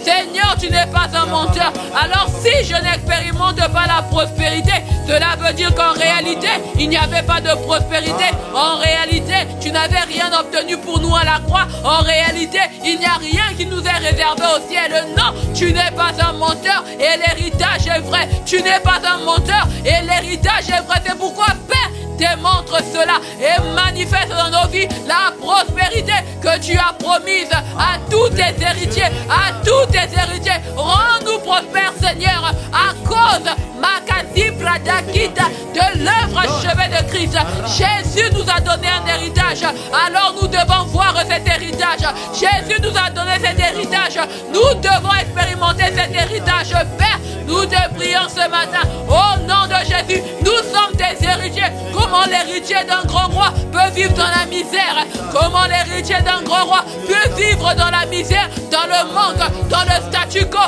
Seigneur, tu n'es pas un menteur. Alors si je n'expérimente pas la prospérité, cela veut dire qu'en réalité, il n'y avait pas de prospérité. En réalité, tu n'avais rien obtenu pour nous à la croix. En réalité, il n'y a rien qui nous est réservé au ciel. Non, tu n'es pas un menteur et l'héritage est vrai. Tu n'es pas un menteur et l'héritage est vrai. C'est pourquoi, Père, démontre cela et manifeste dans nos vies la prospérité que tu as promise à tous tes héritiers, à tous tes héritiers. Rends-nous prospères, Seigneur, à cause Makati Pradakita de l'œuvre achevée de Christ. Jésus nous a donné un héritage, alors nous devons voir cet héritage. Jésus nous a donné cet héritage, nous devons expérimenter cet héritage. Père, nous te prions ce matin, au nom de Jésus, nous sommes tes héritiers. héritier. Comment l'héritier d'un grand roi peut vivre dans la misère? Comment l'héritier d'un grand roi peut vivre dans la misère, dans le manque, dans le statu quo?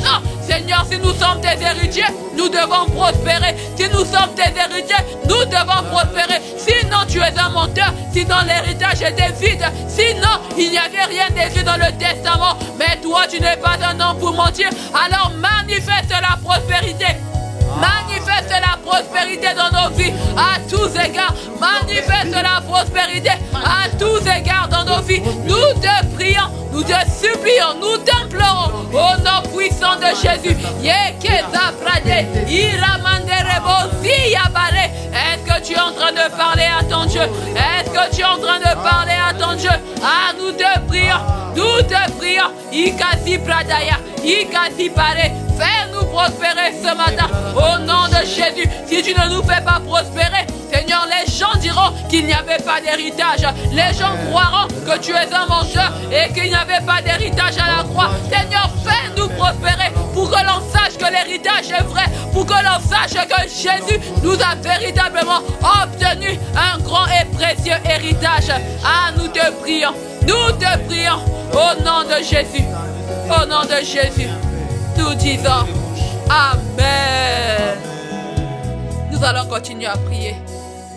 Non, Seigneur, si nous sommes tes héritiers, nous devons prospérer. Si nous sommes tes héritiers, nous devons prospérer. Sinon, tu es un menteur. Sinon, l'héritage était vide. Sinon, il n'y avait rien d'écrit dans le testament. Mais toi, tu n'es pas un homme pour mentir. Alors, manifeste la prospérité. Manifeste la prospérité dans nos vies à tous égards. Manifeste la prospérité à tous égards dans nos vies. Nous te prions, nous te supplions, nous t'implorons au nom puissant de Jésus. Est-ce que tu es en train de parler à ton Dieu? Est-ce que tu es en train de parler à ton Dieu? Ah, nous te prions, nous te prions. Ikasi Pradaya, Ikasi Pare. Fais-nous prospérer ce matin au nom de Jésus. Si tu ne nous fais pas prospérer, Seigneur, les gens diront qu'il n'y avait pas d'héritage. Les gens croiront que tu es un menteur et qu'il n'y avait pas d'héritage à la croix. Seigneur, fais-nous prospérer pour que l'on sache que l'héritage est vrai, pour que l'on sache que Jésus nous a véritablement obtenu un grand et précieux héritage. Ah, nous te prions au nom de Jésus. Au nom de Jésus. Nous disons Amen. Nous allons continuer à prier.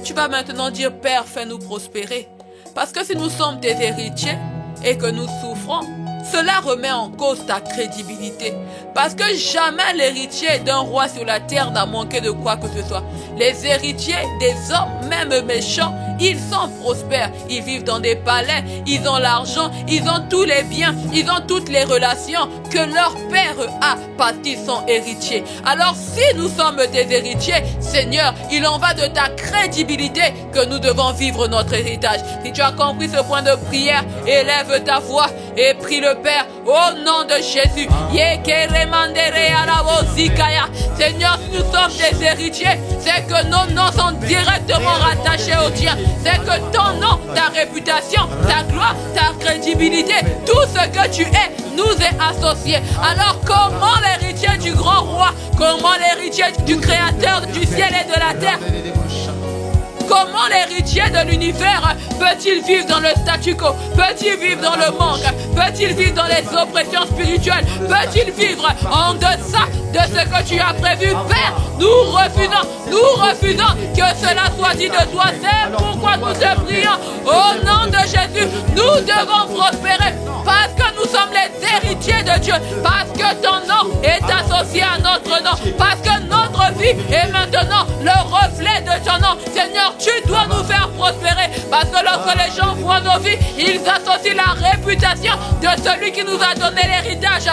Tu vas maintenant dire, Père, fais-nous prospérer. Parce que si nous sommes tes héritiers et que nous souffrons, cela remet en cause ta crédibilité. Parce que jamais l'héritier d'un roi sur la terre n'a manqué de quoi que ce soit. Les héritiers des hommes, même méchants, ils sont prospères. Ils vivent dans des palais, ils ont l'argent, ils ont tous les biens, ils ont toutes les relations que leur père a parce qu'ils sont héritiers. Alors si nous sommes des héritiers, Seigneur, il en va de ta crédibilité que nous devons vivre notre héritage. Si tu as compris ce point de prière, élève ta voix et prie le Père au nom de Jésus. Seigneur, si nous sommes des héritiers, c'est que nos noms sont directement rattachés au tien. C'est que ton nom, ta réputation, ta gloire, ta crédibilité, tout ce que tu es nous est associé. Alors comment l'héritier du grand roi, comment l'héritier du créateur du ciel et de la terre, comment l'héritier de l'univers peut-il vivre dans le statu quo? Peut-il vivre dans le manque? Peut-il vivre dans les oppressions spirituelles? Peut-il vivre en deçà de ce que tu as prévu? Père, nous refusons que cela soit dit de toi. C'est pourquoi nous te prions au nom de Jésus. Nous devons prospérer parce que nous sommes les héritiers de Dieu, parce que ton nom est associé à notre nom, parce que notre vie est maintenant le reflet de ton nom. Seigneur, tu dois nous faire prospérer, parce que lorsque les gens voient nos vies, ils associent la réputation de celui qui nous a donné l'héritage.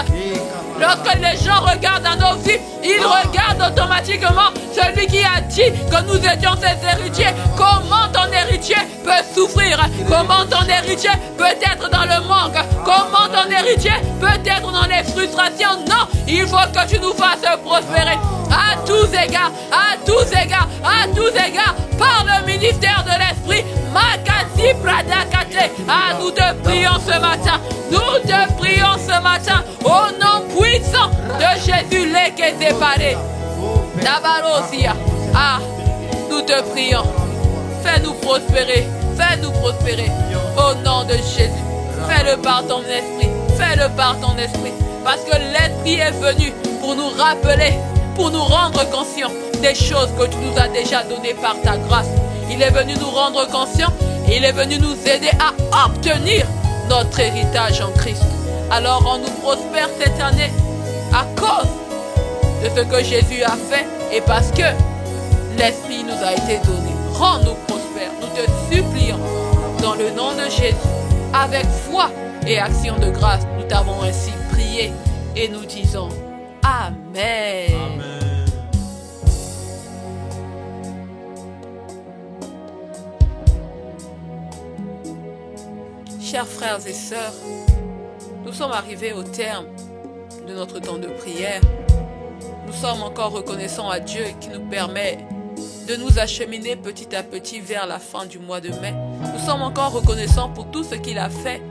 Lorsque les gens regardent à nos vies, ils regardent automatiquement celui qui a dit que nous étions ses héritiers. Comment ton héritier peut souffrir? Comment ton héritier peut être dans le manque? Comment ton héritier peut être dans les frustrations? Non, il faut que tu nous fasses prospérer à tous égards, à tous égards, à tous égards, par le ministère de l'Esprit. Makasi Pradakate. Ah, nous te prions ce matin. Nous te prions ce matin au nom puissant de Jésus, les qui est séparé. Dabarosia. Ah, nous te prions. Fais-nous prospérer. Fais-nous prospérer. Au nom de Jésus. Fais-le par ton esprit. Fais-le par ton esprit. Parce que l'esprit est venu pour nous rappeler, pour nous rendre conscients des choses que tu nous as déjà données par ta grâce. Il est venu nous rendre conscients et il est venu nous aider à obtenir notre héritage en Christ. Alors on nous prospère cette année à cause de ce que Jésus a fait et parce que l'Esprit nous a été donné. Rends-nous prospères, nous te supplions dans le nom de Jésus. Avec foi et action de grâce, nous t'avons ainsi prié et nous disons Amen. Amen. Chers frères et sœurs, nous sommes arrivés au terme de notre temps de prière. Nous sommes encore reconnaissants à Dieu qui nous permet de nous acheminer petit à petit vers la fin du mois de mai. Nous sommes encore reconnaissants pour tout ce qu'il a fait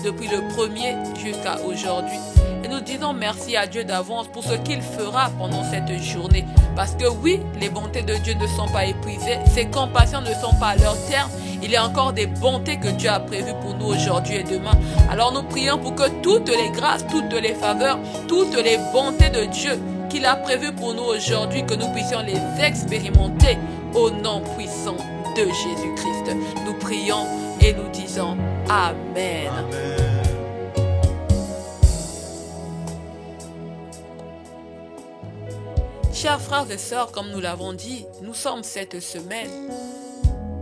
depuis le premier jusqu'à aujourd'hui. Et nous disons merci à Dieu d'avance pour ce qu'il fera pendant cette journée. Parce que oui, les bontés de Dieu ne sont pas épuisées, ses compassions ne sont pas à leur terme. Il y a encore des bontés que Dieu a prévues pour nous aujourd'hui et demain. Alors nous prions pour que toutes les grâces, toutes les faveurs, toutes les bontés de Dieu qu'il a prévues pour nous aujourd'hui, que nous puissions les expérimenter au nom puissant de Jésus-Christ. Nous prions et nous disons Amen. Amen. Chers frères et sœurs, comme nous l'avons dit, nous sommes cette semaine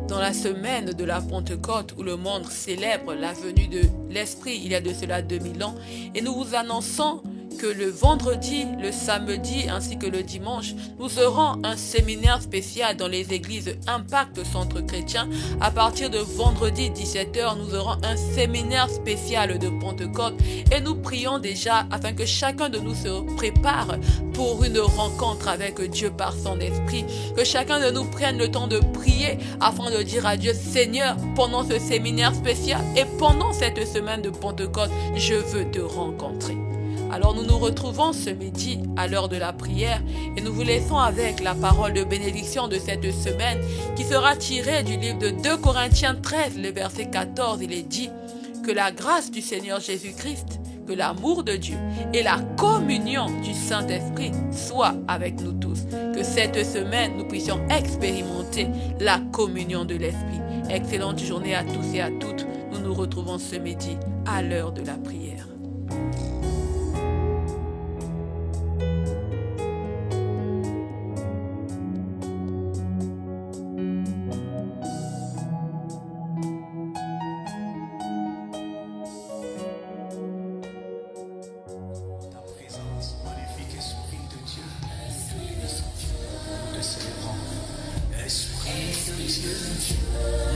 dans la semaine de la Pentecôte où le monde célèbre la venue de l'Esprit il y a de cela 2000 ans. Et nous vous annonçons que le vendredi, le samedi ainsi que le dimanche, nous aurons un séminaire spécial dans les églises Impact Centre Chrétien. À partir de vendredi 17h, nous aurons un séminaire spécial de Pentecôte et nous prions déjà afin que chacun de nous se prépare pour une rencontre avec Dieu par son esprit. Que chacun de nous prenne le temps de prier afin de dire à Dieu, Seigneur, pendant ce séminaire spécial et pendant cette semaine de Pentecôte, je veux te rencontrer. Alors nous nous retrouvons ce midi à l'heure de la prière et nous vous laissons avec la parole de bénédiction de cette semaine qui sera tirée du livre de 2 Corinthiens 13, le verset 14. Il est dit que la grâce du Seigneur Jésus-Christ, que l'amour de Dieu et la communion du Saint-Esprit soient avec nous tous. Que cette semaine nous puissions expérimenter la communion de l'Esprit. Excellente journée à tous et à toutes. Nous nous retrouvons ce midi à l'heure de la prière.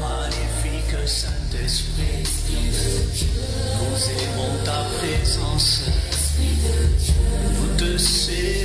Magnifique Saint-Esprit, nous aimons ta présence, nous te célébrons.